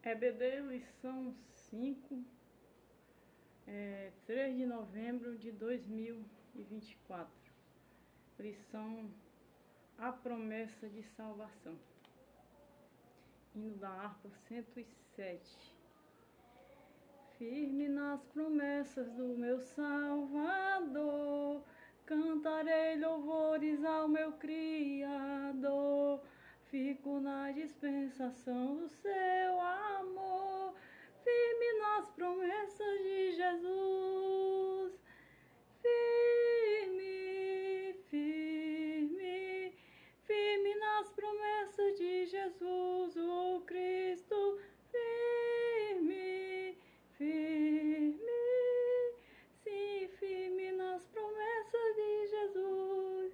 EBD, lição 5, 3 de novembro de 2024. Lição A Promessa de Salvação. Hino da harpa 107. Firme nas promessas do meu Salvador, cantarei louvores ao meu Criador. Fico na dispensação do seu amor, firme nas promessas de Jesus. Firme, firme, firme nas promessas de Jesus, o Cristo. Firme, firme, sim, firme nas promessas de Jesus.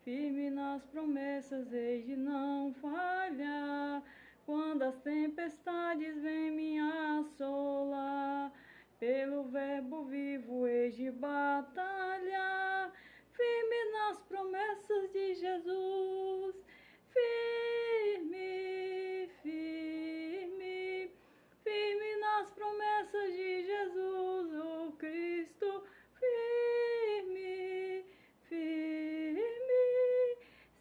Firme nas promessas, hei de não falhar, quando as tempestades vêm me assolar. Pelo verbo vivo hei de batalhar, firme nas promessas de Jesus. Firme, firme, firme nas promessas de Jesus, o Cristo. Firme, firme,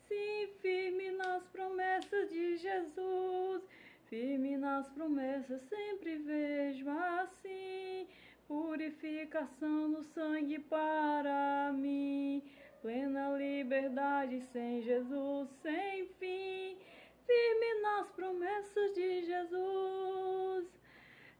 sim, firme nas promessas de Jesus. Firme nas promessas, sempre vejo assim, purificação no sangue para mim, plena liberdade sem Jesus, sem fim. Firme nas promessas de Jesus.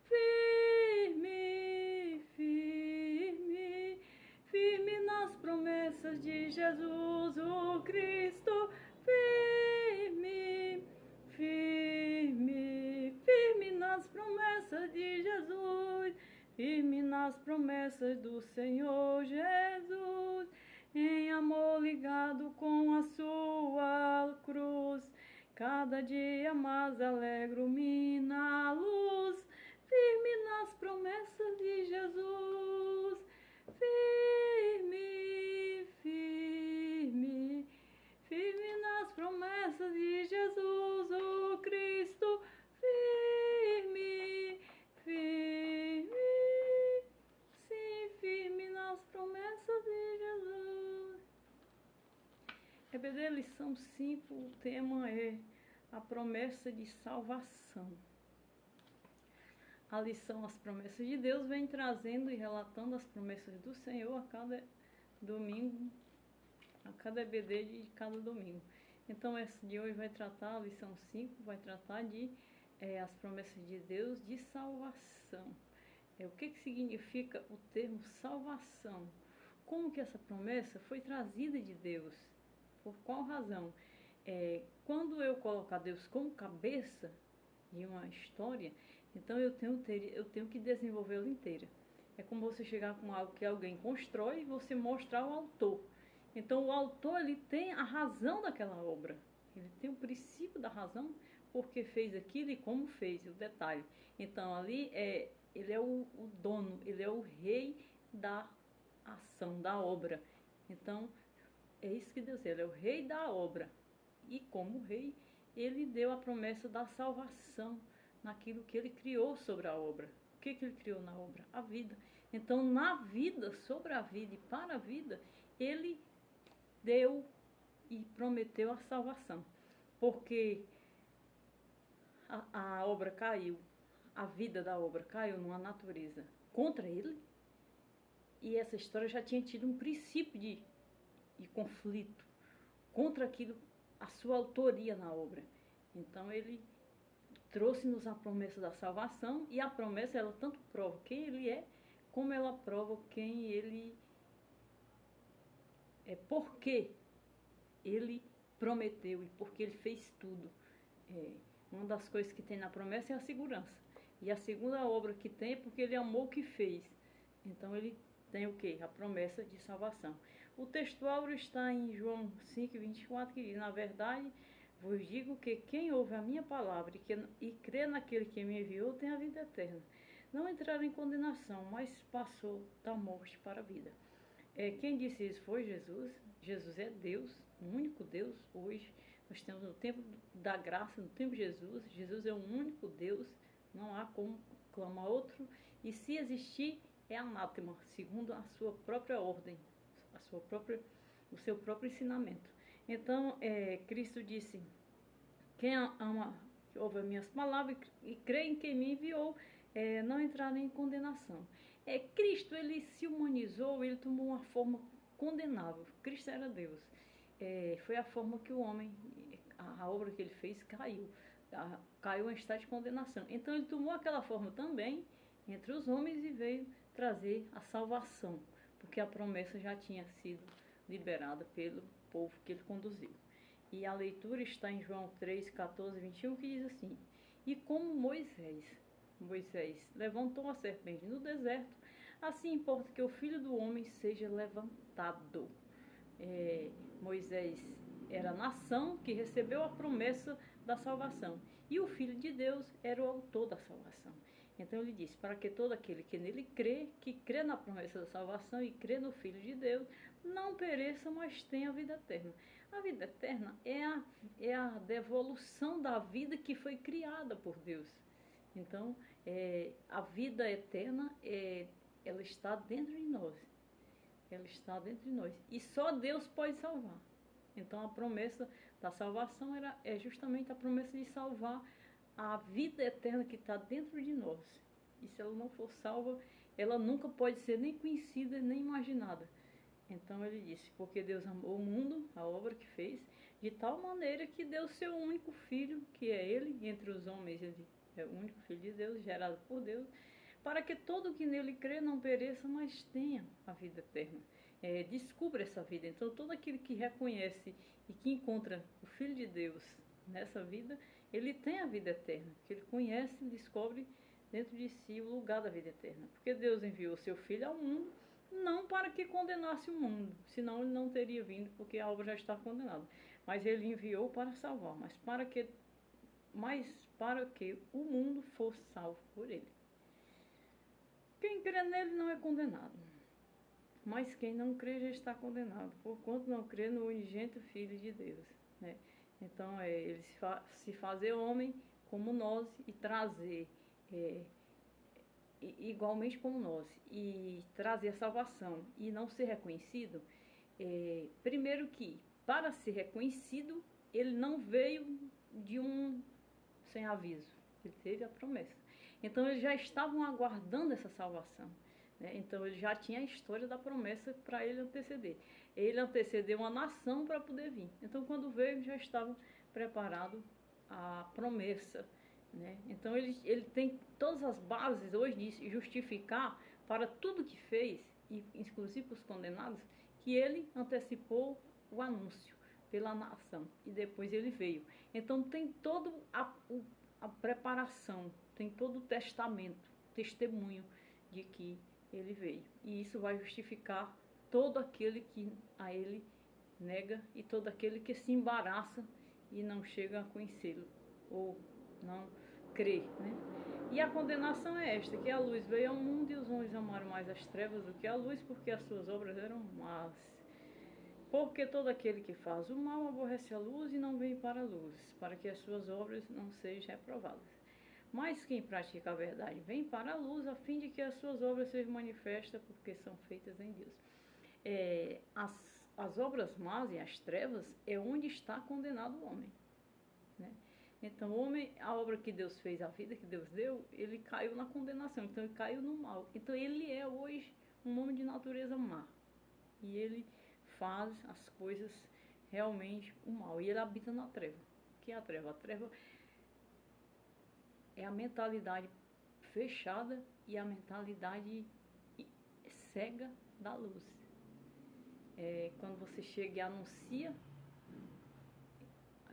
Firme, firme, firme nas promessas de Jesus, o Cristo. Firme, firme, firme nas promessas de Jesus, firme nas promessas do Senhor Jesus, em amor ligado com a sua cruz, cada dia mais alegro-me na luz, firme nas promessas de Jesus. Firme, firme, firme nas promessas de Jesus, o Cristo. Firme, firme, sim, firme nas promessas de Jesus. EBD, lição 5, o tema é a promessa de salvação. A lição As Promessas de Deus vem trazendo e relatando as promessas do Senhor a cada domingo, a cada EBD de cada domingo. Então essa de hoje vai tratar, a lição 5, vai tratar de as promessas de Deus de salvação. O que significa o termo salvação? Como que essa promessa foi trazida de Deus? Por qual razão? Quando eu colocar Deus como cabeça de uma história, então eu tenho que desenvolvê-la inteira. É como você chegar com algo que alguém constrói e você mostrar o autor. Então o autor, ele tem a razão daquela obra, ele tem o princípio da razão, porque fez aquilo e como fez, o detalhe. Então ali ele é o dono, ele é o rei da ação, da obra. Então é isso que Deus é, ele é o rei da obra. E como rei, ele deu a promessa da salvação naquilo que ele criou sobre a obra. O que ele criou na obra? A vida. Então, na vida, sobre a vida e para a vida, ele deu e prometeu a salvação. Porque a obra caiu, a vida da obra caiu numa natureza contra ele. E essa história já tinha tido um princípio de conflito contra aquilo, a sua autoria na obra. Então ele trouxe-nos a promessa da salvação, e a promessa, ela tanto prova quem ele é, como ela prova quem ele é, porque ele prometeu e porque ele fez tudo. Uma das coisas que tem na promessa é a segurança, e a segunda obra que tem é porque ele amou o que fez. Então ele tem o que? A promessa de salvação. O texto áureo está em João 5:24, que diz: na verdade vos digo que quem ouve a minha palavra e crê naquele que me enviou tem a vida eterna. Não entrará em condenação, mas passou da morte para a vida. Quem disse isso foi Jesus. Jesus é Deus, o único Deus. Hoje nós estamos no tempo da graça, no tempo de Jesus. Jesus é o único Deus Não há como clamar outro, e se existir, é anátema, segundo a sua própria ordem, o seu próprio ensinamento. Então, Cristo disse: quem ama, que ouve as minhas palavras e crê em quem me enviou, não entrará em condenação. Cristo, ele se humanizou, ele tomou uma forma condenável. Cristo era Deus. Foi a forma que o homem, a obra que ele fez, caiu em estado de condenação. Então ele tomou aquela forma também entre os homens e veio trazer a salvação, porque a promessa já tinha sido liberada pelo povo que ele conduziu. E a leitura está em João 3, 14, 21, que diz assim: e como Moisés levantou a serpente no deserto, assim importa que o Filho do Homem seja levantado. Moisés era a nação que recebeu a promessa da salvação, e o Filho de Deus era o autor da salvação. Então ele disse: para que todo aquele que nele crê, que crê na promessa da salvação e crê no Filho de Deus, não pereça, mas tenha a vida eterna. A vida eterna é a devolução da vida que foi criada por Deus. Então, a vida eterna, ela está dentro de nós. Ela está dentro de nós. E só Deus pode salvar. Então, a promessa da salvação é justamente a promessa de salvar a vida eterna que está dentro de nós. E se ela não for salva, ela nunca pode ser nem conhecida, nem imaginada. Então ele disse: porque Deus amou o mundo, a obra que fez, de tal maneira que deu seu único filho, que é ele, entre os homens, ele é o único filho de Deus, gerado por Deus, para que todo que nele crê não pereça, mas tenha a vida eterna. Descubra essa vida. Então todo aquele que reconhece e que encontra o Filho de Deus nessa vida, ele tem a vida eterna, que ele conhece e descobre dentro de si o lugar da vida eterna. Porque Deus enviou o seu Filho ao mundo, não para que condenasse o mundo, senão ele não teria vindo, porque a obra já está condenada. Mas ele enviou para salvar, mas para que o mundo fosse salvo por ele. Quem crê nele não é condenado, mas quem não crê já está condenado, porquanto não crê no unigênito Filho de Deus, né? Então, ele se fazer homem como nós e trazer, igualmente como nós, e trazer a salvação e não ser reconhecido, primeiro que, para ser reconhecido, ele não veio sem aviso, ele teve a promessa. Então, eles já estavam aguardando essa salvação, né? Então, ele já tinha a história da promessa para ele anteceder. Ele antecedeu uma nação para poder vir. Então, quando veio, já estava preparado a promessa, né? Então, ele tem todas as bases hoje de justificar para tudo que fez, e inclusive para os condenados, que ele antecipou o anúncio pela nação e depois ele veio. Então, tem toda a preparação, tem todo o testemunho de que ele veio. E isso vai justificar todo aquele que a ele nega e todo aquele que se embaraça e não chega a conhecê-lo ou não crê, né? E a condenação é esta, que a luz veio ao mundo e os homens amaram mais as trevas do que a luz, porque as suas obras eram más. Porque todo aquele que faz o mal aborrece a luz e não vem para a luz, para que as suas obras não sejam reprovadas. Mas quem pratica a verdade vem para a luz, a fim de que as suas obras sejam manifestas, porque são feitas em Deus. As obras más e as trevas é onde está condenado o homem, né? Então, o homem, a obra que Deus fez, a vida que Deus deu, ele caiu na condenação, então ele caiu no mal. Então, ele é hoje um homem de natureza má. E ele faz as coisas realmente o mal. E ele habita na treva. O que é a treva? A treva é a mentalidade fechada e a mentalidade cega da luz. Quando você chega e anuncia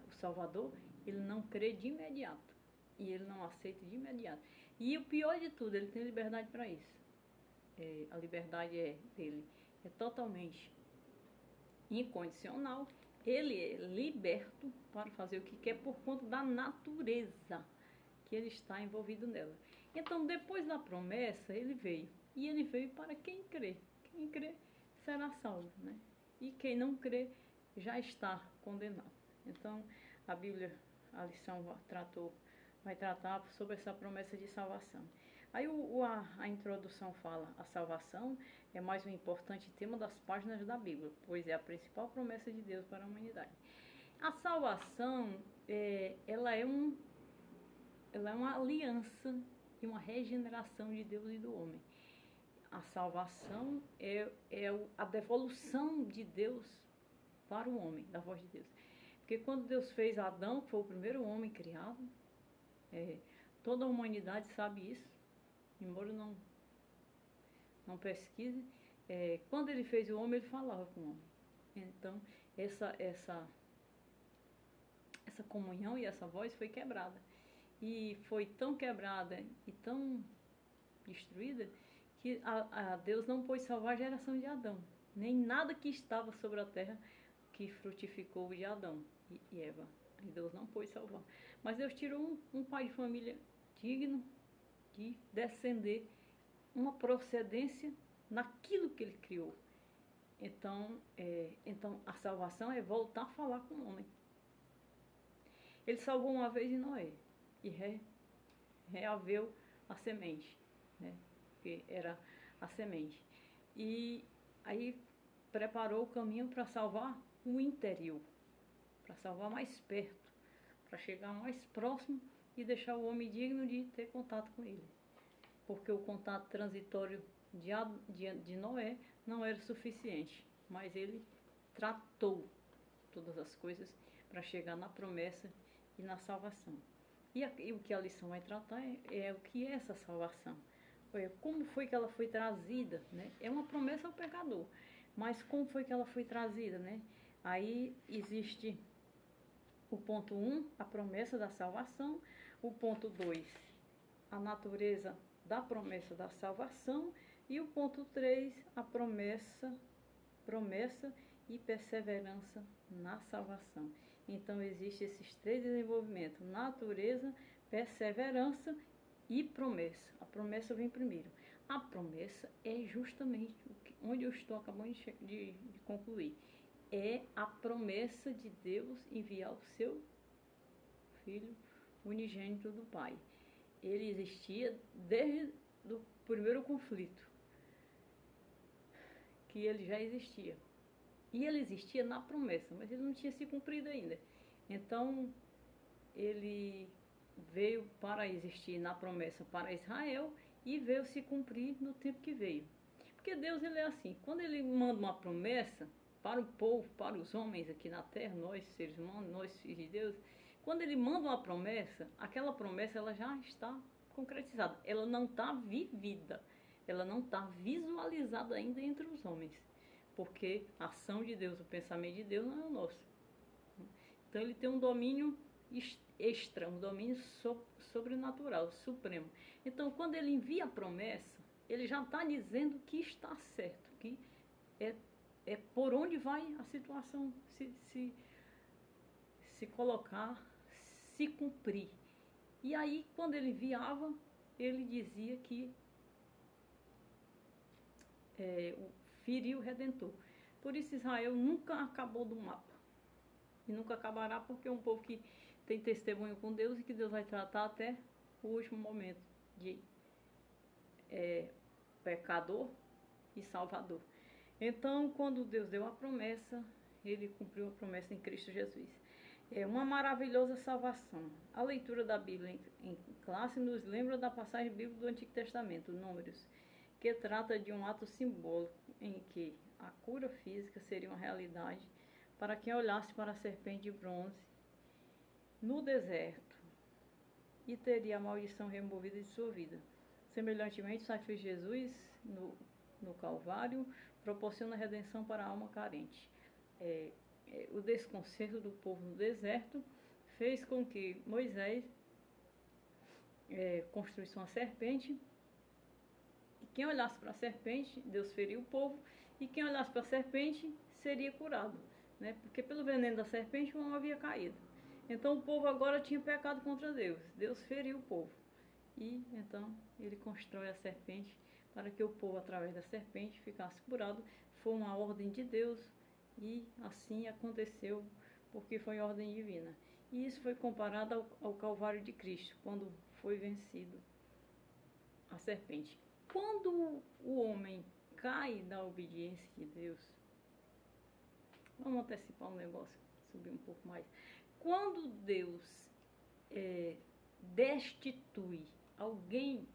o Salvador, ele não crê de imediato. E ele não aceita de imediato. E o pior de tudo, ele tem liberdade para isso. A liberdade dele é totalmente incondicional. Ele é liberto para fazer o que quer por conta da natureza que ele está envolvido nela. Então, depois da promessa, ele veio. E ele veio para quem crê. Quem crê será salvo, né? E quem não crê já está condenado. Então, a Bíblia, a lição tratou vai tratar sobre essa promessa de salvação. Aí a introdução fala: a salvação é mais um importante tema das páginas da Bíblia, pois é a principal promessa de Deus para a humanidade. A salvação, ela é uma aliança e uma regeneração de Deus e do homem. A salvação é a devolução de Deus para o homem, da voz de Deus. Porque quando Deus fez Adão, que foi o primeiro homem criado, toda a humanidade sabe isso, embora não pesquise. Quando ele fez o homem, ele falava com o homem. Então, essa comunhão e essa voz foi quebrada. E foi tão quebrada e tão destruída que a Deus não pôde salvar a geração de Adão, nem nada que estava sobre a terra que frutificou de Adão e Eva. E Deus não pôde salvar. Mas Deus tirou um pai de família digno de descender uma procedência naquilo que ele criou. Então a salvação é voltar a falar com o homem. Ele salvou uma vez em Noé e reaveu a semente, né? Que era a semente. E aí preparou o caminho para salvar o interior, para salvar mais perto, para chegar mais próximo e deixar o homem digno de ter contato com ele. Porque o contato transitório de Noé não era suficiente, mas ele tratou todas as coisas para chegar na promessa e na salvação. E o que a lição vai tratar é o que é essa salvação. Como foi que ela foi trazida, né? É uma promessa ao pecador, mas como foi que ela foi trazida, né? Aí existe o ponto 1, a promessa da salvação, o ponto 2, a natureza da promessa da salvação, e o ponto 3, a promessa e perseverança na salvação. Então existem esses 3 desenvolvimentos: natureza, perseverança e promessa. A promessa vem primeiro. A promessa é justamente onde eu estou acabando de concluir. É a promessa de Deus enviar o seu Filho unigênito do Pai. Ele existia desde o primeiro conflito, que ele já existia. E ele existia na promessa, mas ele não tinha se cumprido ainda. Então, ele veio para existir na promessa para Israel e veio se cumprir no tempo que veio. Porque Deus, ele é assim: quando ele manda uma promessa para o povo, para os homens aqui na terra, nós seres humanos, nós filhos de Deus, quando ele manda uma promessa, aquela promessa ela já está concretizada. Ela não está vivida, ela não está visualizada ainda entre os homens. Porque a ação de Deus, o pensamento de Deus não é o nosso. Então ele tem um domínio extra, um domínio sobrenatural, supremo. Então quando ele envia a promessa, ele já está dizendo que está certo, que é por onde vai a situação se colocar, se cumprir. E aí quando ele enviava, ele dizia que feriu o Redentor. Por isso Israel nunca acabou do mapa. E nunca acabará, porque é um povo que tem testemunho com Deus e que Deus vai tratar até o último momento de pecador e salvador. Então, quando Deus deu a promessa, ele cumpriu a promessa em Cristo Jesus. É uma maravilhosa salvação. A leitura da Bíblia em classe nos lembra da passagem bíblica do Antigo Testamento, Números, que trata de um ato simbólico em que a cura física seria uma realidade para quem olhasse para a serpente de bronze no deserto e teria a maldição removida de sua vida. Semelhantemente, o sacrifício de Jesus no Calvário proporciona redenção para a alma carente. O desconcerto do povo no deserto fez com que Moisés construísse uma serpente. E quem olhasse para a serpente, Deus feria o povo, e quem olhasse para a serpente seria curado, né? Porque pelo veneno da serpente o homem havia caído. Então o povo agora tinha pecado contra Deus. Deus feriu o povo. E então ele constrói a serpente para que o povo, através da serpente, ficasse curado. Foi uma ordem de Deus e assim aconteceu, porque foi ordem divina. E isso foi comparado ao Calvário de Cristo, quando foi vencido a serpente. Quando o homem cai da obediência de Deus, vamos antecipar um negócio, subir um pouco mais. Quando Deus destitui alguém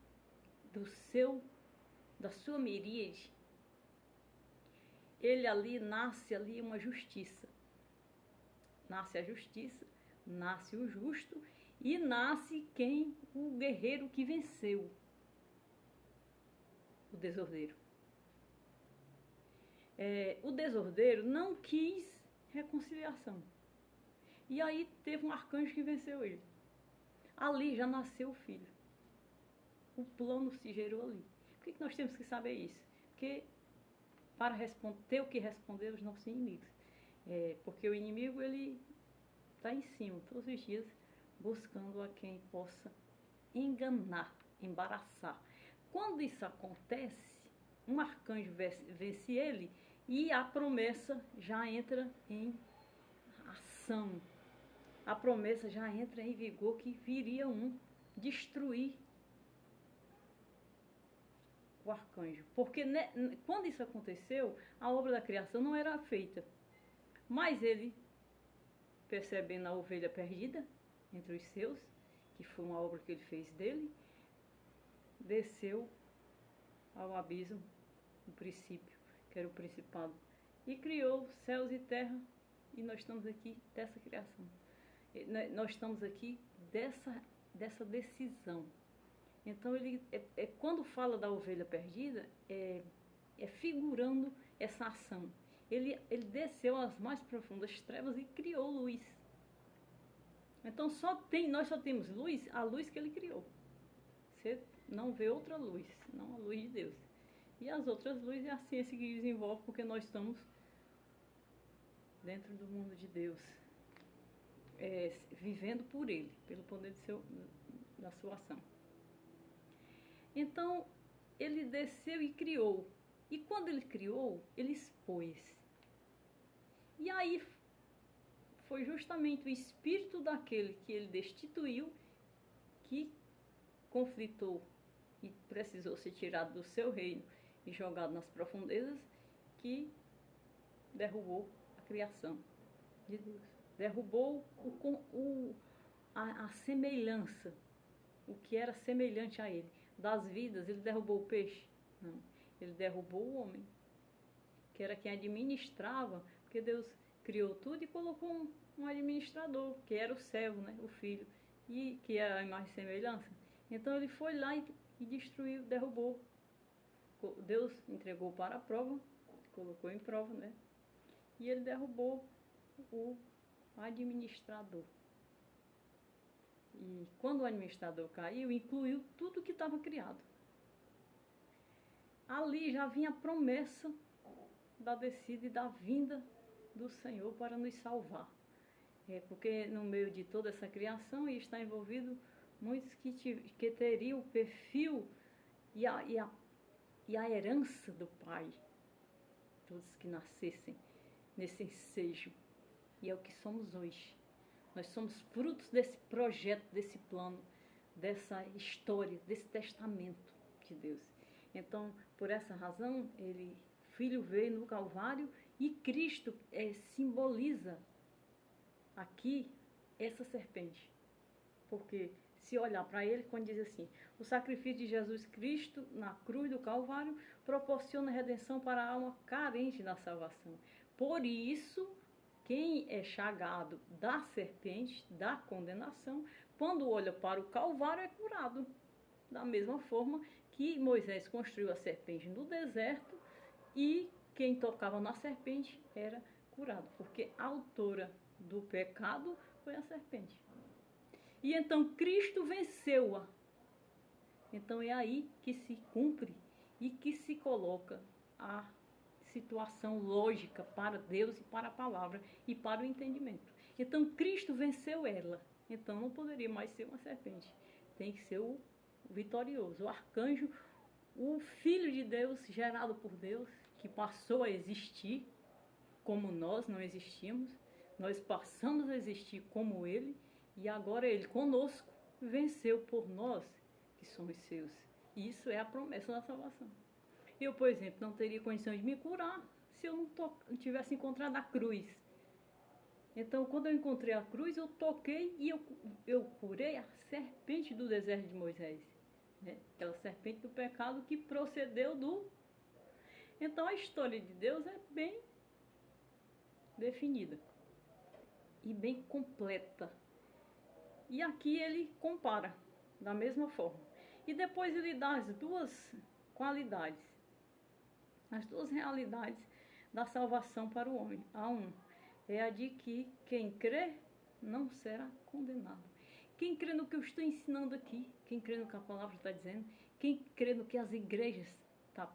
da sua miríade, nasce ali uma justiça. Nasce a justiça, nasce o justo e nasce o guerreiro que venceu o desordeiro. O desordeiro não quis reconciliação. E aí teve um arcanjo que venceu ele. Ali já nasceu o filho. O plano se gerou ali. Por que nós temos que saber isso? Porque para ter o que responder aos nossos inimigos. Porque o inimigo, ele está em cima, todos os dias, buscando a quem possa enganar, embaraçar. Quando isso acontece, um arcanjo vence ele e a promessa já entra em ação. A promessa já entra em vigor que viria destruir o arcanjo. Porque quando isso aconteceu, a obra da criação não era feita. Mas ele, percebendo a ovelha perdida entre os seus, que foi uma obra que ele fez dele, desceu ao abismo, no princípio, que era o principado, e criou céus e terra, e nós estamos aqui dessa criação. Nós estamos aqui dessa decisão. Então, ele quando fala da ovelha perdida, é figurando essa ação. Ele desceu às mais profundas trevas e criou luz. Então, nós só temos luz, a luz que ele criou. Você não vê outra luz, não a luz de Deus. E as outras luzes é a ciência que desenvolve, porque nós estamos dentro do mundo de Deus, vivendo por ele, pelo poder da sua ação. Então, ele desceu e criou. E quando ele criou, ele expôs. E aí foi justamente o espírito daquele que ele destituiu, que conflitou e precisou ser tirado do seu reino e jogado nas profundezas, que derrubou a criação de Deus. Derrubou a semelhança, o que era semelhante a ele. Das vidas, ele derrubou o peixe? Não. Ele derrubou o homem, que era quem administrava, porque Deus criou tudo e colocou um administrador, que era o servo, né, o filho, e que era a imagem e semelhança. Então ele foi lá e destruiu, derrubou. Deus entregou para a prova, colocou em prova, né? E ele derrubou o administrador. E quando o administrador caiu, incluiu tudo que estava criado. Ali já vinha a promessa da descida e da vinda do Senhor para nos salvar. Porque no meio de toda essa criação está envolvido muitos que teriam o perfil e a herança do Pai. Todos que nascessem nesse ensejo. E é o que somos hoje. Nós somos frutos desse projeto, desse plano, dessa história, desse testamento de Deus. Então, por essa razão, Filho veio no Calvário e Cristo simboliza aqui essa serpente. Porque se olhar para ele, quando diz assim, o sacrifício de Jesus Cristo na cruz do Calvário proporciona redenção para a alma carente da salvação. Por isso, quem é chagado da serpente, da condenação, quando olha para o Calvário é curado. Da mesma forma que Moisés construiu a serpente no deserto e quem tocava na serpente era curado, porque a autora do pecado foi a serpente. E então Cristo venceu-a. Então é aí que se cumpre e que se coloca a situação lógica para Deus e para a palavra e para o entendimento. Então Cristo venceu ela. Então não poderia mais ser uma serpente. Tem que ser o vitorioso, o arcanjo, o Filho de Deus, gerado por Deus, que passou a existir como nós não existimos. Nós passamos a existir como ele. E agora ele conosco venceu por nós que somos seus. Isso é a promessa da salvação. Eu, por exemplo, não teria condição de me curar se eu não tivesse encontrado a cruz. Então, quando eu encontrei a cruz, eu toquei e eu curei a serpente do deserto de Moisés. Né? Aquela serpente do pecado que procedeu do... Então, a história de Deus é bem definida e bem completa. E aqui ele compara da mesma forma. E depois ele dá as duas qualidades, as duas realidades da salvação para o homem. A é a de que quem crê não será condenado. Quem crê no que eu estou ensinando aqui, quem crê no que a palavra está dizendo, quem crê no que as igrejas estão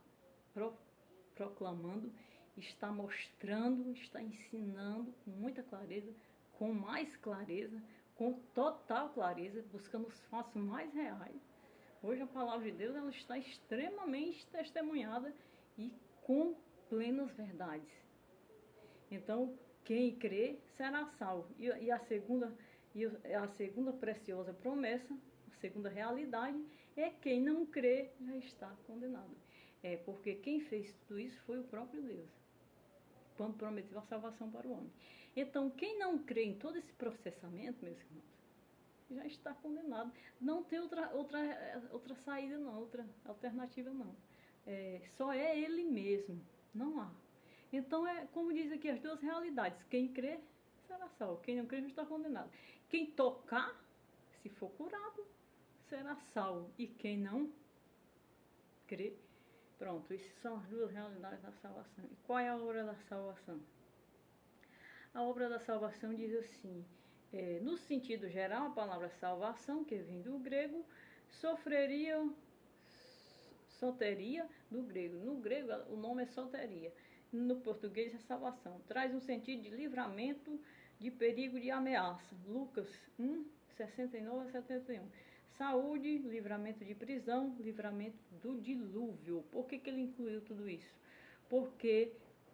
proclamando, está mostrando, está ensinando com muita clareza, com mais clareza, com total clareza, buscando os fatos mais reais. Hoje a palavra de Deus ela está extremamente testemunhada e com plenas verdades. Então, quem crê será salvo. E a segunda preciosa promessa, a segunda realidade, é quem não crê já está condenado. É porque quem fez tudo isso foi o próprio Deus, quando prometeu a salvação para o homem. Então, quem não crê em todo esse processamento, meus irmãos, já está condenado. Não tem outra saída não, outra alternativa não. Só é ele mesmo, não há. Então, como diz aqui, as duas realidades. Quem crê, será salvo. Quem não crê, já está condenado. Quem tocar, se for curado, será salvo. E quem não crê, pronto. Essas são as duas realidades da salvação. E qual é a obra da salvação? A obra da salvação diz assim, no sentido geral, a palavra salvação, que vem do grego, soteria do grego. No grego, o nome é soteria. No português é salvação. Traz um sentido de livramento de perigo de ameaça. Lucas 1, 69 a 71. Saúde, livramento de prisão, livramento do dilúvio. Por que ele incluiu tudo isso? Porque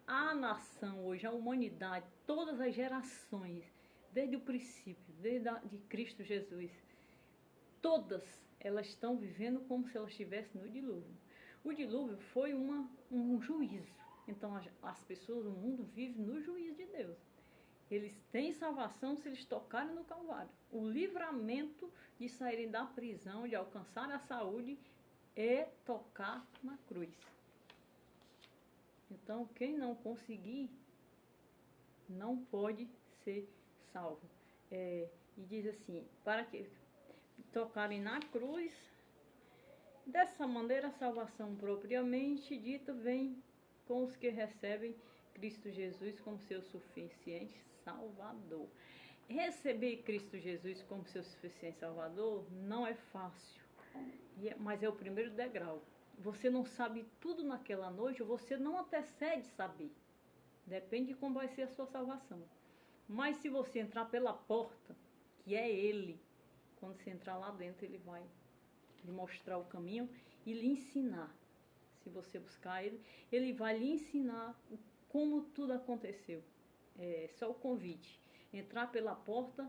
a nação hoje, a humanidade, todas as gerações, desde o princípio, de Cristo Jesus, todas elas estão vivendo como se elas estivessem no dilúvio. O dilúvio foi um juízo. Então as pessoas do mundo vivem no juízo de Deus. Eles têm salvação se eles tocarem no Calvário. O livramento de saírem da prisão, de alcançar a saúde, é tocar na cruz. Então, quem não conseguir, não pode ser salvo. E diz assim, para que tocarem na cruz, dessa maneira a salvação propriamente dita vem com os que recebem Cristo Jesus como seu suficiente Salvador. Receber Cristo Jesus como seu suficiente Salvador não é fácil, mas é o primeiro degrau. Você não sabe tudo naquela noite, ou você não antecede saber. Depende de como vai ser a sua salvação. Mas se você entrar pela porta, que é Ele, quando você entrar lá dentro, Ele vai lhe mostrar o caminho e lhe ensinar. Se você buscar Ele, Ele vai lhe ensinar como tudo aconteceu. É só o convite. Entrar pela porta,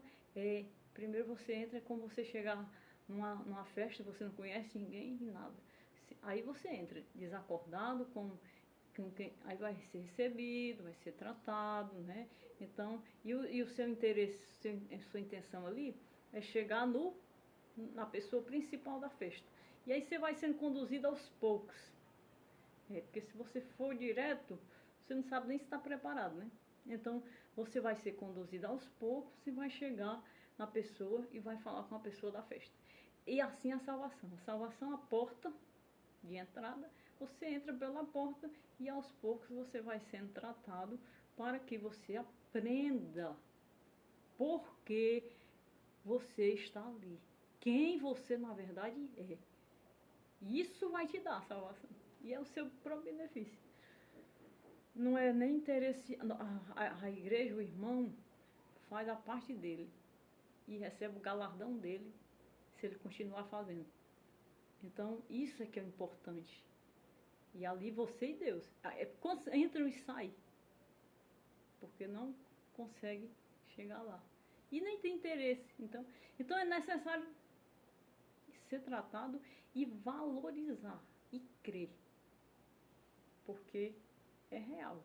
primeiro você entra, é como você chegar numa festa, você não conhece ninguém e nada. Aí você entra desacordado, aí vai ser recebido, vai ser tratado, né? Então, e o seu interesse, sua intenção ali é chegar na pessoa principal da festa. E aí você vai sendo conduzido aos poucos. Porque se você for direto, você não sabe nem se está preparado, né? Então, você vai ser conduzido aos poucos e vai chegar na pessoa e vai falar com a pessoa da festa. E assim a salvação. A salvação, a porta de entrada, você entra pela porta e aos poucos você vai sendo tratado para que você aprenda por que você está ali. Quem você na verdade é. Isso vai te dar a salvação. E é o seu próprio benefício. Não é nem interesse. A igreja, o irmão, faz a parte dele e recebe o galardão dele se ele continuar fazendo. Então, isso é que é o importante. E ali você e Deus. Entram e saem. Porque não consegue chegar lá. e nem tem interesse. Então é necessário ser tratado e valorizar e crer, porque é real.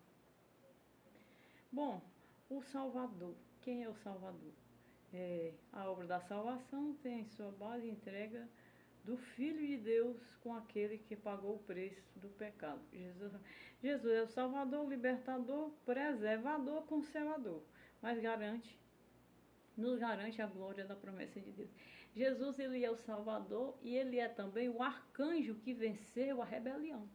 Bom, o Salvador. Quem é o Salvador? A obra da salvação tem em sua base a entrega do Filho de Deus com aquele que pagou o preço do pecado. Jesus é o Salvador, libertador, preservador, conservador, mas nos garante a glória da promessa de Deus. Jesus, ele é o Salvador e ele é também o arcanjo que venceu a rebelião.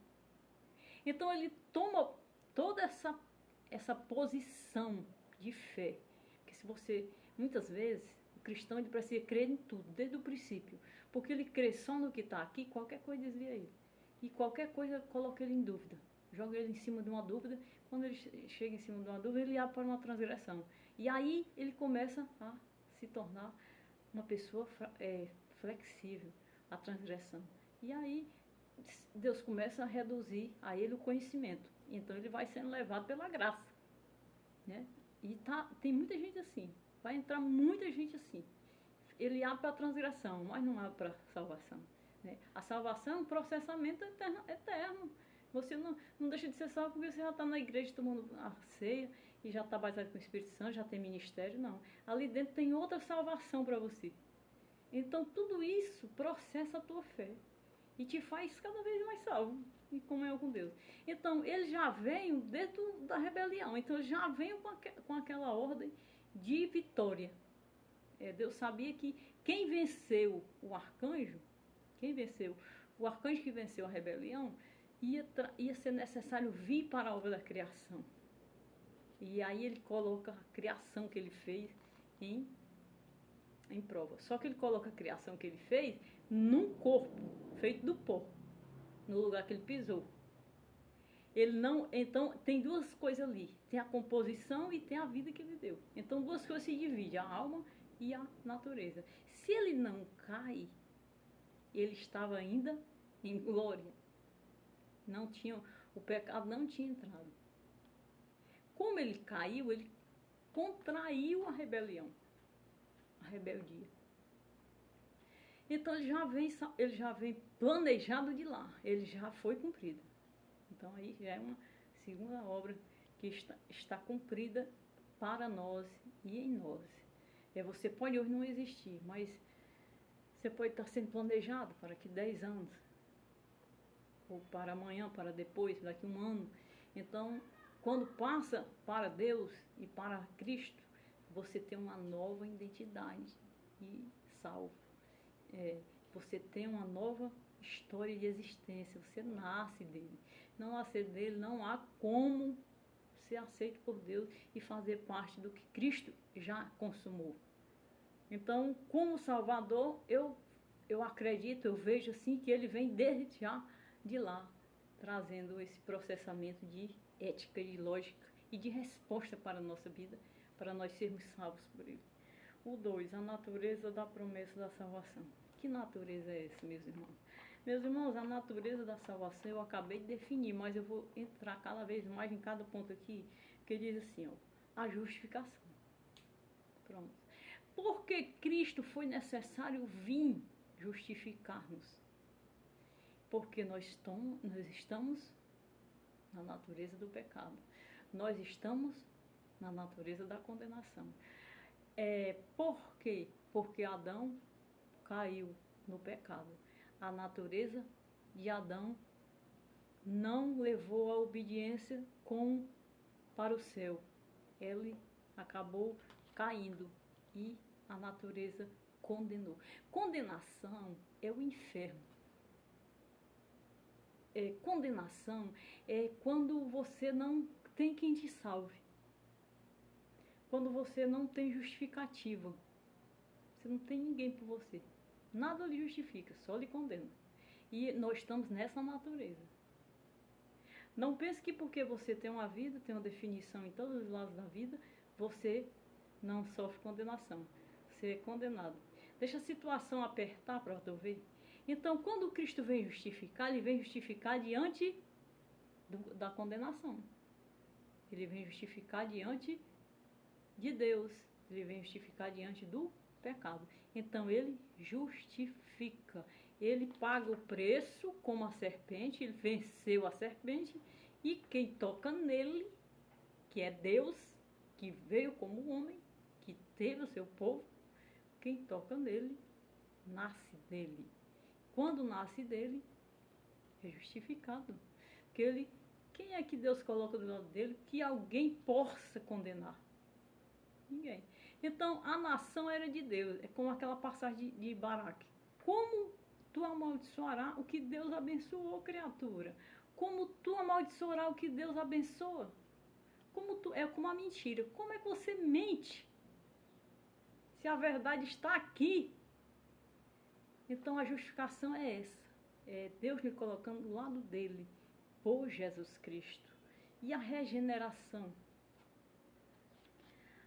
Então ele toma toda essa posição de fé, que se você, muitas vezes, o cristão ele precisa crer em tudo, desde o princípio, porque ele crê só no que está aqui, qualquer coisa desvia ele, e qualquer coisa coloca ele em dúvida, joga ele em cima de uma dúvida. Quando ele chega em cima de uma dúvida, ele abre para uma transgressão, e aí ele começa a se tornar uma pessoa flexível à transgressão, e aí Deus começa a reduzir a ele o conhecimento. Então ele vai sendo levado pela graça, né? E tem muita gente assim. Vai entrar muita gente assim. Ele abre para a transgressão, mas não abre para a salvação, né? A salvação é um processamento eterno. Você não deixa de ser salvo porque você já está na igreja tomando a ceia e já está batizado com o Espírito Santo, já tem ministério. Não. Ali dentro tem outra salvação para você. Então tudo isso processa a tua fé e te faz cada vez mais salvo em comunhão com Deus. Então, ele já veio dentro da rebelião. Então, ele já veio com aquela ordem de vitória. Deus sabia que quem venceu o arcanjo que venceu a rebelião, ia ser necessário vir para a obra da criação. E aí ele coloca a criação que ele fez em prova. Só que ele coloca a criação que ele fez num corpo feito do pó, no lugar que ele pisou. Então tem duas coisas ali, tem a composição e tem a vida que ele deu. Então duas coisas se dividem, a alma e a natureza. Se ele não cai, ele estava ainda em glória. O pecado não tinha entrado. Como ele caiu, ele contraiu a rebelião, a rebeldia. Então ele já vem planejado de lá, ele já foi cumprido. Então aí já é uma segunda obra que está cumprida para nós e em nós. Você pode hoje não existir, mas você pode estar sendo planejado para que 10 anos, ou para amanhã, para depois, daqui a um ano. Então, quando passa para Deus e para Cristo, você tem uma nova identidade e salvo. Você tem uma nova história de existência, você nasce dele. Não nascer dele, não há como ser aceito por Deus e fazer parte do que Cristo já consumou. Então, como Salvador, eu acredito, eu vejo assim que ele vem desde já de lá, trazendo esse processamento de ética, de lógica e de resposta para a nossa vida, para nós sermos salvos por ele. O 2, a natureza da promessa da salvação. Que natureza é essa, meus irmãos? Meus irmãos, a natureza da salvação eu acabei de definir, mas eu vou entrar cada vez mais em cada ponto aqui, que diz assim, a justificação. Pronto. Porque Cristo foi necessário vir justificar-nos? Porque nós estamos na natureza do pecado. Nós estamos na natureza da condenação. Por quê? Porque Adão caiu no pecado. A natureza de Adão não levou a obediência para o céu. Ele acabou caindo e a natureza condenou. Condenação é o inferno. Condenação é quando você não tem quem te salve. Quando você não tem justificativa. Você não tem ninguém por você. Nada lhe justifica, só lhe condena. E nós estamos nessa natureza. Não pense que porque você tem uma vida, tem uma definição em todos os lados da vida, você não sofre condenação. Você é condenado. Deixa a situação apertar para tu ver. Então, quando Cristo vem justificar, ele vem justificar diante da condenação. Ele vem justificar diante de Deus. Ele vem justificar diante do pecado. Então ele justifica. Ele paga o preço como a serpente, ele venceu a serpente, e quem toca nele, que é Deus, que veio como homem, que teve o seu povo, quem toca nele, nasce dele. Quando nasce dele, é justificado. Porque quem é que Deus coloca do lado dele que alguém possa condenar? Ninguém. Então, a nação era de Deus. É como aquela passagem de Baraque. Como tu amaldiçoarás o que Deus abençoou, criatura? Como tu amaldiçoarás o que Deus abençoa? É como a mentira. Como é que você mente? Se a verdade está aqui. Então, a justificação é essa. É Deus me colocando do lado dele, por Jesus Cristo. E a regeneração?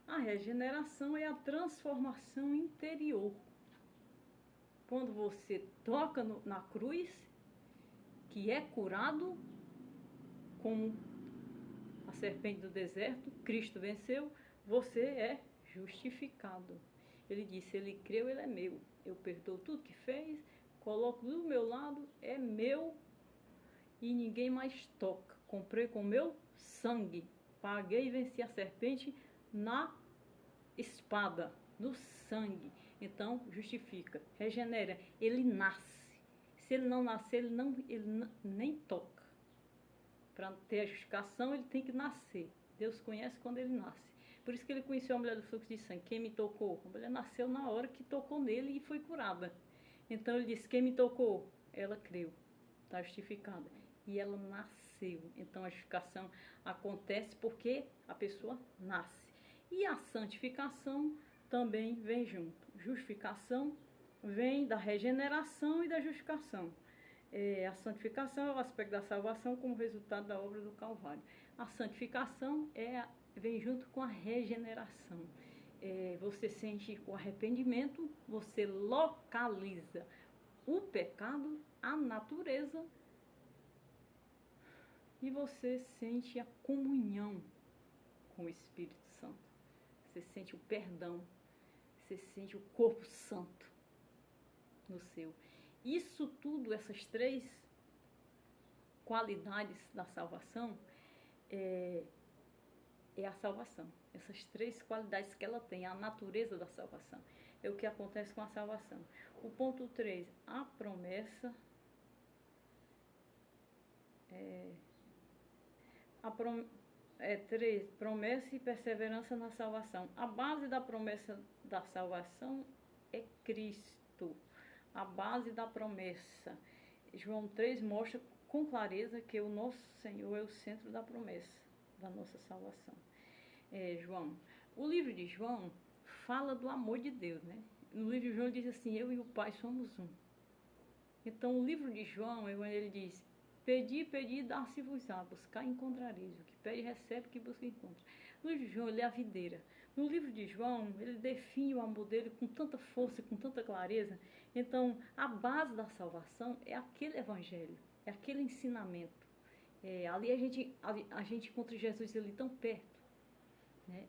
A regeneração é a transformação interior. Quando você toca na cruz, que é curado, como a serpente do deserto, Cristo venceu, você é justificado. Ele disse, ele creu, ele é meu. Eu perdoo tudo que fez, coloco do meu lado, é meu e ninguém mais toca. Comprei com meu sangue, paguei e venci a serpente na espada, no sangue. Então, justifica, regenera, ele nasce. Se ele não nascer, ele nem toca. Para ter a justificação, ele tem que nascer. Deus conhece quando ele nasce. Por isso que ele conheceu a mulher do fluxo de sangue. Quem me tocou? A mulher nasceu na hora que tocou nele e foi curada. Então ele disse, quem me tocou? Ela creu, está justificada. E ela nasceu. Então a justificação acontece porque a pessoa nasce. E a santificação também vem junto. Justificação vem da regeneração e da justificação. A santificação é o aspecto da salvação como resultado da obra do Calvário. A santificação vem junto com a regeneração. Você sente o arrependimento, você localiza o pecado, a natureza, e você sente a comunhão com o Espírito Santo. Você sente o perdão, você sente o corpo santo no seu. Isso tudo, essas três qualidades da salvação, é a salvação. Essas três qualidades que ela tem, a natureza da salvação, é o que acontece com a salvação. O ponto 3, a promessa. Promessa e perseverança na salvação. A base da promessa da salvação é Cristo. A base da promessa. João 3 mostra com clareza que o nosso Senhor é o centro da promessa da nossa salvação. O livro de João fala do amor de Deus, né? No livro de João ele diz assim, eu e o Pai somos um. Então o livro de João, ele diz, pedi, pedi, dar-se-vos-á, buscar e encontrareis. O que pede, recebe, o que busca, encontra. No livro de João, ele é a videira. No livro de João, ele define o amor dele com tanta força, com tanta clareza. Então, a base da salvação é aquele evangelho, é aquele ensinamento. Ali a gente encontra Jesus ali tão perto. Né?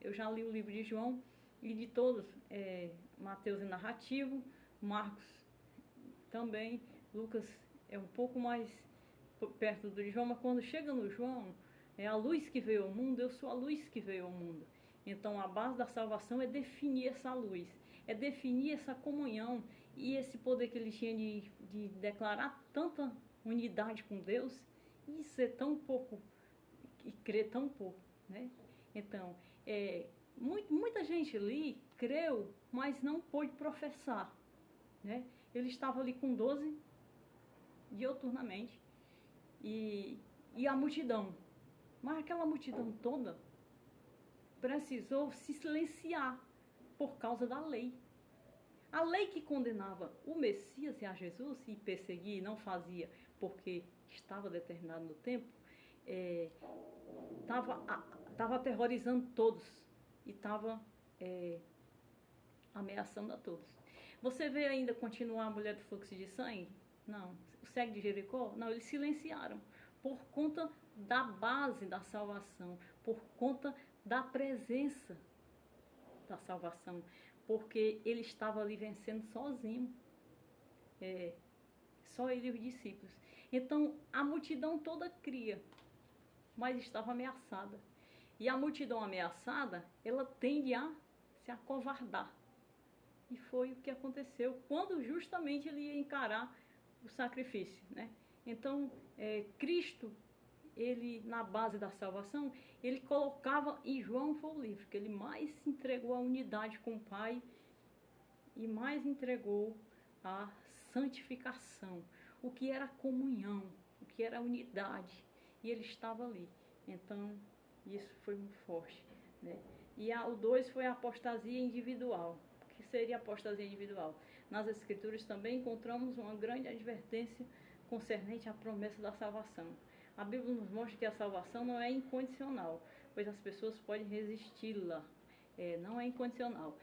Eu já li o livro de João, e de todos, Mateus é narrativo, Marcos também, Lucas é um pouco mais perto do João, mas quando chega no João, é a luz que veio ao mundo, eu sou a luz que veio ao mundo. Então a base da salvação é definir essa luz, é definir essa comunhão e esse poder que ele tinha de declarar tanta unidade com Deus e ser tão pouco, e crer tão pouco, né? Então, muita gente ali creu, mas não pôde professar, né? Ele estava ali com 12 dioturnamente e a multidão, mas aquela multidão toda precisou se silenciar por causa da lei. A lei que condenava o Messias e a Jesus e perseguia e não fazia porque estava determinado no tempo, estava aterrorizando todos e estava ameaçando a todos. Você vê ainda continuar a mulher do fluxo de sangue? Não. O cego de Jericó? Não, eles silenciaram por conta da base da salvação, por conta da presença da salvação, porque ele estava ali vencendo sozinho, só ele e os discípulos. Então a multidão toda cria, mas estava ameaçada. E a multidão ameaçada, ela tende a se acovardar. E foi o que aconteceu quando justamente ele ia encarar o sacrifício, né? Então, Cristo, ele na base da salvação, ele colocava, e João foi o livro que ele mais entregou a unidade com o Pai e mais entregou a santificação, o que era comunhão, o que era unidade, e ele estava ali. Então, isso foi muito forte, né? E o 2 foi a apostasia individual. O que seria a apostasia individual? Nas Escrituras também encontramos uma grande advertência concernente à promessa da salvação. A Bíblia nos mostra que a salvação não é incondicional, pois as pessoas podem resisti-la. Não é incondicional.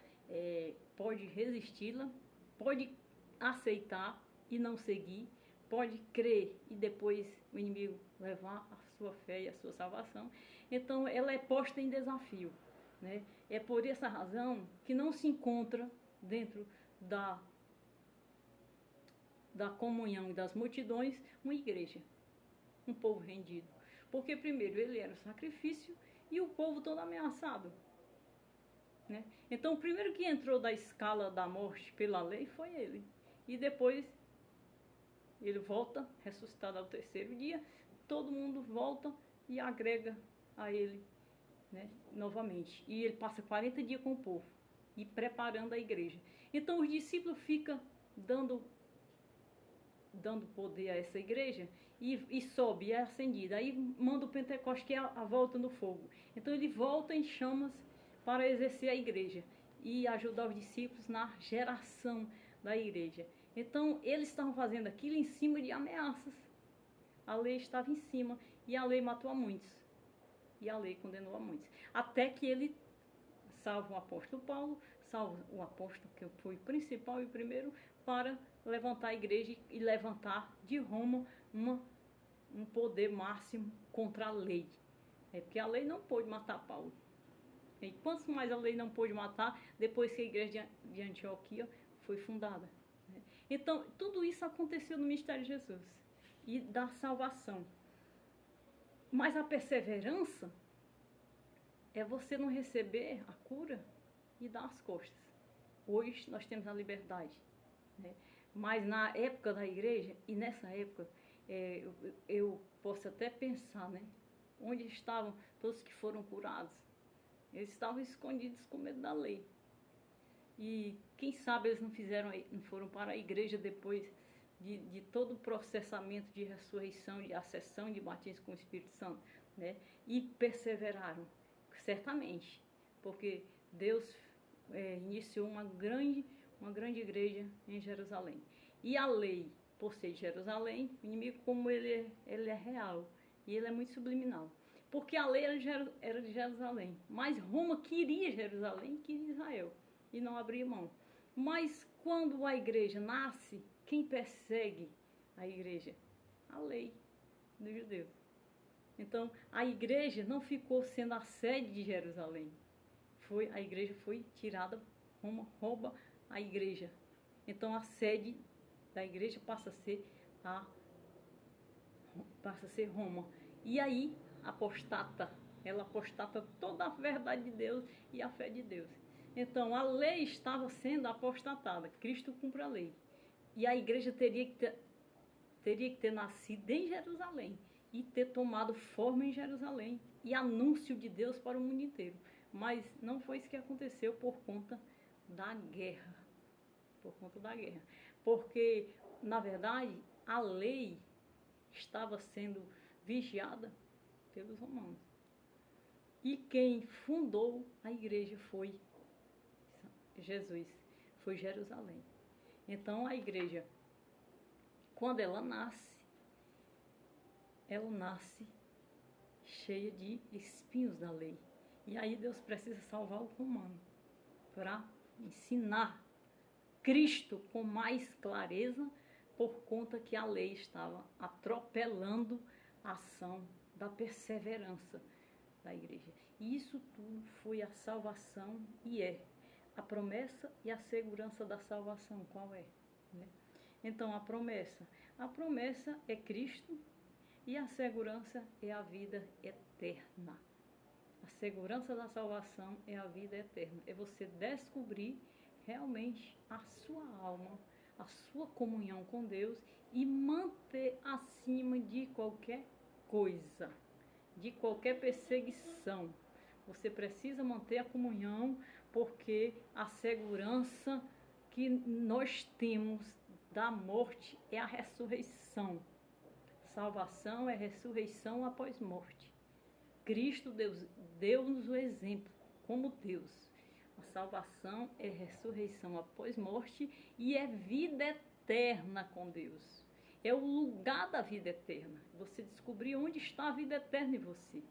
Pode resisti-la, pode aceitar e não seguir, pode crer e depois o inimigo levar a sua fé e a sua salvação. Então ela é posta em desafio, né? É por essa razão que não se encontra dentro da comunhão e das multidões uma igreja, um povo rendido. Porque primeiro ele era o sacrifício e o povo todo ameaçado, né? Então o primeiro que entrou da escala da morte pela lei foi ele. E depois ele volta, ressuscitado ao terceiro dia, todo mundo volta e agrega a ele, né, novamente. E ele passa 40 dias com o povo e preparando a igreja. Então os discípulos ficam dando poder a essa igreja e sobe, é acendida. Aí manda o Pentecostes, que é a volta no fogo. Então ele volta em chamas para exercer a igreja e ajudar os discípulos na geração da igreja. Então eles estavam fazendo aquilo em cima de ameaças. A lei estava em cima e a lei matou a muitos. E a lei condenou a muitos. Até que ele salva o apóstolo Paulo, salva o apóstolo que foi o principal e o primeiro, para levantar a igreja e levantar de Roma um poder máximo contra a lei. Porque a lei não pôde matar Paulo. E quanto mais a lei não pôde matar, depois que a igreja de Antioquia foi fundada. Então, tudo isso aconteceu no mistério de Jesus e da salvação. Mas a perseverança é você não receber a cura e dar as costas. Hoje nós temos a liberdade, né? Mas na época da igreja, e nessa época, eu posso até pensar, né? Onde estavam todos que foram curados? Eles estavam escondidos com medo da lei. E quem sabe eles não foram para a igreja depois de todo o processamento de ressurreição, de acessão, de batismo com o Espírito Santo, né? E perseveraram, certamente, porque Deus iniciou uma grande igreja em Jerusalém. E a lei, por ser de Jerusalém, o inimigo, como ele é real, e ele é muito subliminal. Porque a lei era de Jerusalém, mas Roma queria Jerusalém, queria Israel, e não abria mão. Mas quando a igreja nasce, quem persegue a igreja? A lei dos judeus. Então, a igreja não ficou sendo a sede de Jerusalém. A igreja foi tirada, Roma rouba a igreja. Então, a sede da igreja passa a ser Roma. E aí, ela apostata toda a verdade de Deus e a fé de Deus. Então, a lei estava sendo apostatada. Cristo cumpre a lei. E a igreja teria que ter nascido em Jerusalém e ter tomado forma em Jerusalém e anúncio de Deus para o mundo inteiro. Mas não foi isso que aconteceu por conta da guerra. Por conta da guerra. Porque, na verdade, a lei estava sendo vigiada pelos romanos. E quem fundou a igreja foi Jesus, foi Jerusalém. Então a igreja, quando ela nasce cheia de espinhos da lei. E aí Deus precisa salvar o romano para ensinar Cristo com mais clareza, por conta que a lei estava atropelando a ação da perseverança da igreja. E isso tudo foi a salvação e é. a promessa e a segurança da salvação, qual é? Né? Então, a promessa é Cristo e a segurança é a vida eterna. A segurança da salvação é a vida eterna, é você descobrir realmente a sua alma, a sua comunhão com Deus e manter acima de qualquer coisa, de qualquer perseguição. Você precisa manter a comunhão, porque a segurança que nós temos da morte é a ressurreição. Salvação é ressurreição após morte. Cristo deu-nos o exemplo como Deus. A salvação é ressurreição após morte e é vida eterna com Deus. É o lugar da vida eterna. Você descobrir onde está a vida eterna em você.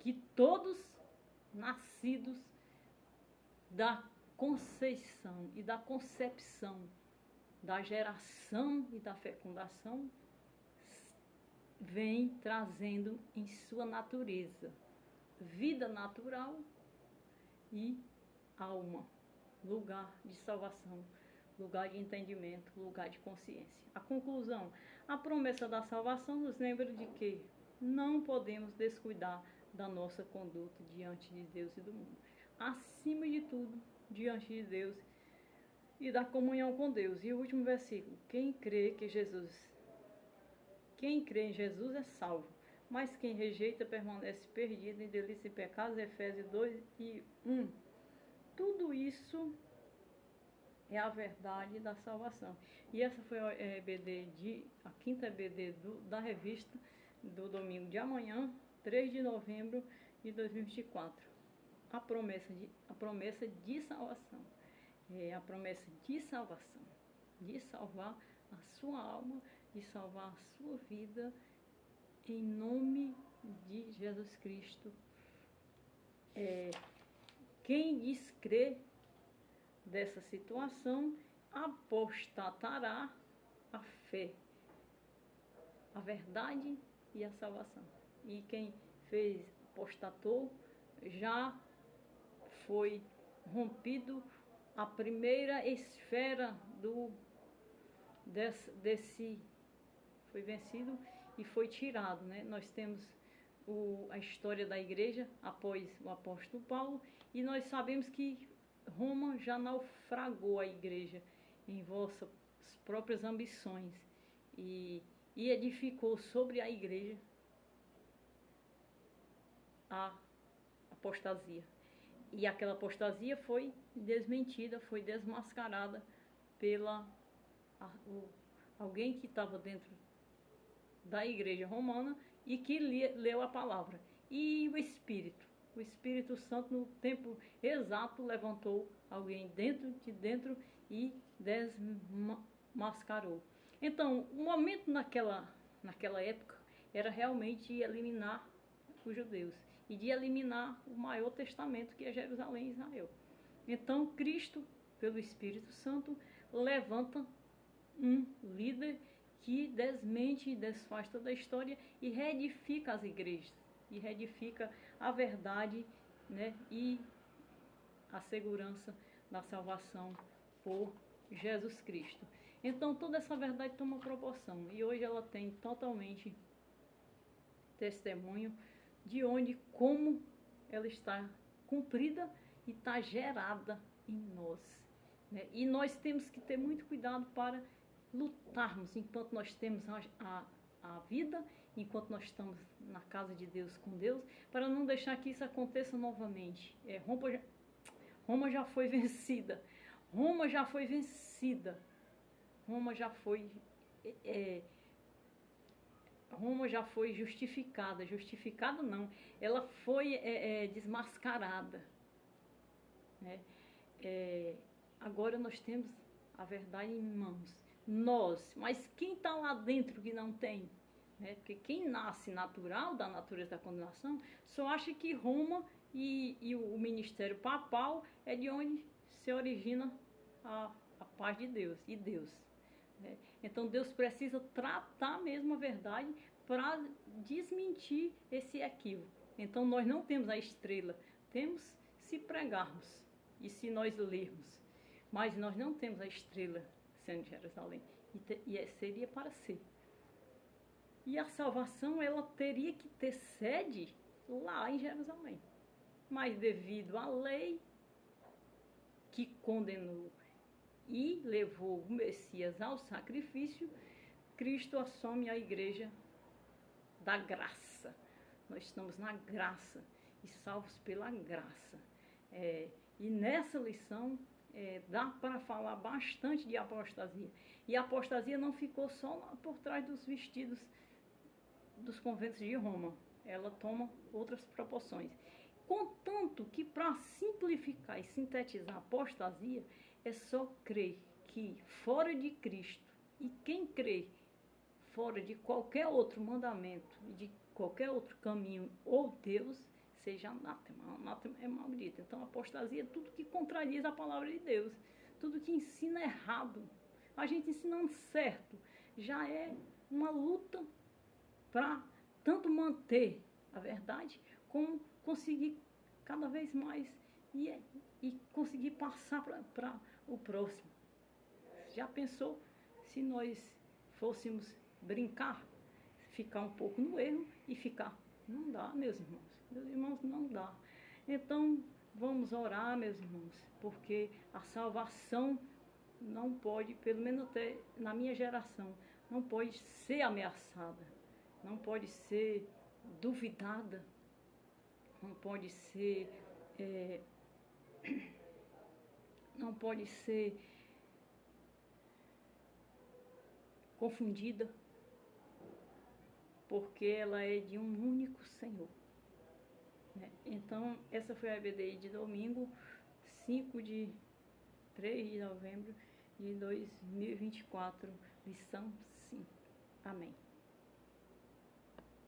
Que todos nascidos da conceição e da concepção, da geração e da fecundação, vem trazendo em sua natureza vida natural e alma, lugar de salvação, lugar de entendimento, lugar de consciência. A conclusão, a promessa da salvação nos lembra de que não podemos descuidar da nossa conduta diante de Deus e do mundo. Acima de tudo, diante de Deus e da comunhão com Deus. E o último versículo, quem crê em Jesus é salvo, mas quem rejeita permanece perdido em delícia e pecados, Efésios 2:1. Tudo isso é a verdade da salvação. E essa foi a quinta EBD da revista do domingo de amanhã, 3 de novembro de 2024. A promessa de salvação. É a promessa de salvação, de salvar a sua alma, de salvar a sua vida, em nome de Jesus Cristo. Quem descrer dessa situação apostatará a fé, a verdade e a salvação. E quem apostatou, já foi rompido a primeira esfera foi vencido e foi tirado, né? Nós temos a história da igreja após o apóstolo Paulo, e nós sabemos que Roma já naufragou a igreja em vossas próprias ambições e edificou sobre a igreja a apostasia. E aquela apostasia foi desmentida, foi desmascarada pela alguém que estava dentro da igreja romana e que leu a palavra. E o Espírito Santo, no tempo exato, levantou alguém de dentro e desmascarou. Então, o momento naquela época era realmente eliminar os judeus e de eliminar o maior testamento, que é Jerusalém e Israel. Então, Cristo, pelo Espírito Santo, levanta um líder que desmente e desfaz toda a história e reedifica as igrejas, e reedifica a verdade, né, e a segurança da salvação por Jesus Cristo. Então, toda essa verdade toma proporção, e hoje ela tem totalmente testemunho de como ela está cumprida e está gerada em nós, né? E nós temos que ter muito cuidado para lutarmos enquanto nós temos a vida, enquanto nós estamos na casa de Deus, com Deus, para não deixar que isso aconteça novamente. Roma já foi vencida. Roma já foi vencida. Roma já foi justificada. Justificada não, ela foi desmascarada, né? Agora nós temos a verdade em mãos. Mas quem está lá dentro que não tem? Né? Porque quem nasce natural, da natureza da condenação, só acha que Roma e o ministério papal é de onde se origina a paz de Deus e Deus. Né? Então Deus precisa tratar mesmo a verdade para desmentir esse equívoco. Então nós não temos a estrela, temos se pregarmos. E se nós lermos, mas nós não temos a estrela sendo Jerusalém, seria para ser. E a salvação, ela teria que ter sede lá em Jerusalém. Mas devido à lei que condenou e levou o Messias ao sacrifício, Cristo assume a igreja da graça. Nós estamos na graça e salvos pela graça. E nessa lição dá para falar bastante de apostasia. E a apostasia não ficou só por trás dos vestidos dos conventos de Roma. Ela toma outras proporções. Contanto que, para simplificar e sintetizar a apostasia, é só crer que fora de Cristo, e quem crê fora de qualquer outro mandamento, de qualquer outro caminho ou Deus, seja anátema. Anátema é maldito. Então, apostasia é tudo que contradiz a palavra de Deus, tudo que ensina errado. A gente ensinando certo já é uma luta para tanto manter a verdade, como conseguir cada vez mais e conseguir passar para o próximo. Já pensou se nós fôssemos brincar, ficar um pouco no erro e ficar? Não dá, meus irmãos. Meus irmãos, não dá. Então, vamos orar, meus irmãos, porque a salvação não pode, pelo menos até na minha geração, não pode ser ameaçada, não pode ser duvidada, não pode ser confundida, porque ela é de um único Senhor. Então, essa foi a EBDI de domingo, 3 de novembro de 2024, lição 5. Amém.